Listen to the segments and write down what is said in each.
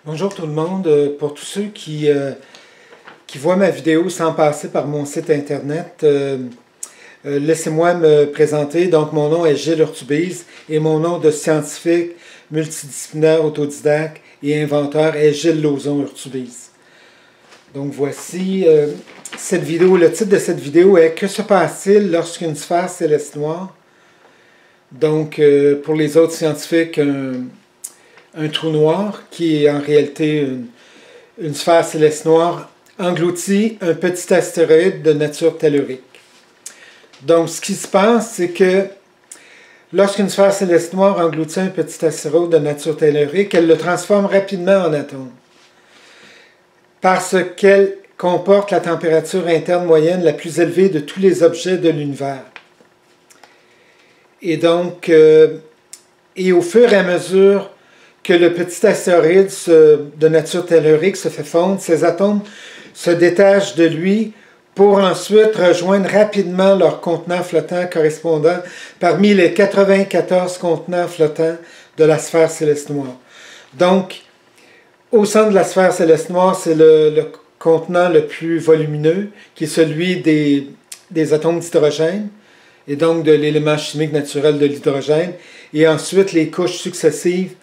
Bonjour tout le monde. Pour tous ceux qui voient ma vidéo sans passer par mon site internet, laissez-moi me présenter. Donc, mon nom est Gilles Urtubise et mon nom de scientifique, multidisciplinaire, autodidacte et inventeur est Gilles Lauzon Urtubise. Donc, voici cette vidéo. Le titre de cette vidéo est « Que se passe-t-il lorsqu'une sphère céleste noire ?» Donc, pour les autres scientifiques, un trou noir, qui est en réalité une sphère céleste noire, engloutit un petit astéroïde de nature tellurique. Donc, ce qui se passe, c'est que lorsqu'une sphère céleste noire engloutit un petit astéroïde de nature tellurique, elle le transforme rapidement en atome, parce qu'elle comporte la température interne moyenne la plus élevée de tous les objets de l'univers. Et donc, et au fur et à mesure que le petit astéroïde de nature tellurique se fait fondre, ces atomes se détachent de lui pour ensuite rejoindre rapidement leur contenant flottant correspondant parmi les 94 contenants flottants de la sphère céleste noire. Donc, au centre de la sphère céleste noire, c'est le contenant le plus volumineux, qui est celui des atomes d'hydrogène, et donc de l'élément chimique naturel de l'hydrogène, et ensuite les couches successives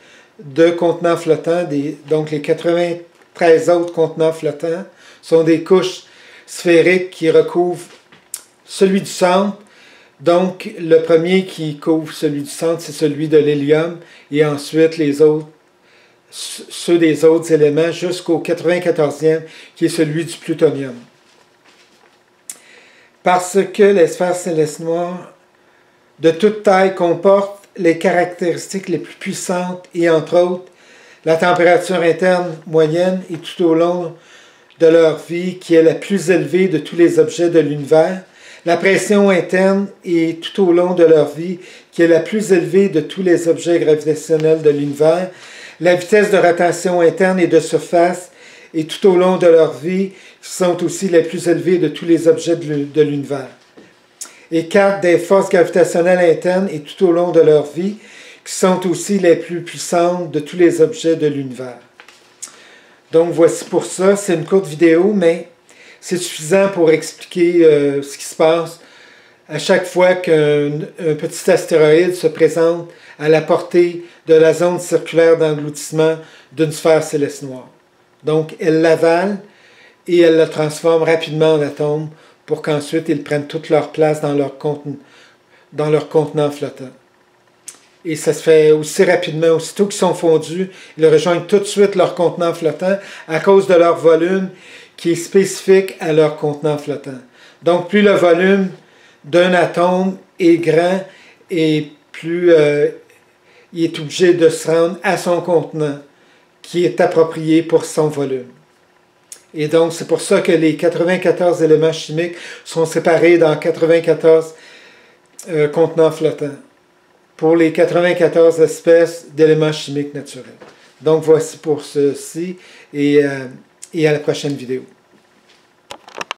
de contenants flottants, donc les 93 autres contenants flottants, sont des couches sphériques qui recouvrent celui du centre. Donc, le premier qui couvre celui du centre, c'est celui de l'hélium, et ensuite les autres, ceux des autres éléments, jusqu'au 94e, qui est celui du plutonium. Parce que les sphères célestes noires de toute taille comportent les caractéristiques les plus puissantes et entre autres la température interne moyenne et tout au long de leur vie qui est la plus élevée de tous les objets de l'univers, la pression interne et tout au long de leur vie qui est la plus élevée de tous les objets gravitationnels de l'univers, la vitesse de rotation interne et de surface et tout au long de leur vie qui sont aussi les plus élevées de tous les objets de l'univers. Et 4 des forces gravitationnelles internes et tout au long de leur vie, qui sont aussi les plus puissantes de tous les objets de l'univers. Donc voici pour ça, c'est une courte vidéo, mais c'est suffisant pour expliquer ce qui se passe à chaque fois qu'un petit astéroïde se présente à la portée de la zone circulaire d'engloutissement d'une sphère céleste noire. Donc elle l'avale et elle le transforme rapidement en atome, pour qu'ensuite ils prennent toute leur place dans leur contenant flottant. Et ça se fait aussi rapidement, aussitôt qu'ils sont fondus, ils rejoignent tout de suite leur contenant flottant à cause de leur volume qui est spécifique à leur contenant flottant. Donc plus le volume d'un atome est grand, et plus il est obligé de se rendre à son contenant qui est approprié pour son volume. Et donc, c'est pour ça que les 94 éléments chimiques sont séparés dans 94 contenants flottants, pour les 94 espèces d'éléments chimiques naturels. Donc, voici pour ceci, et à la prochaine vidéo.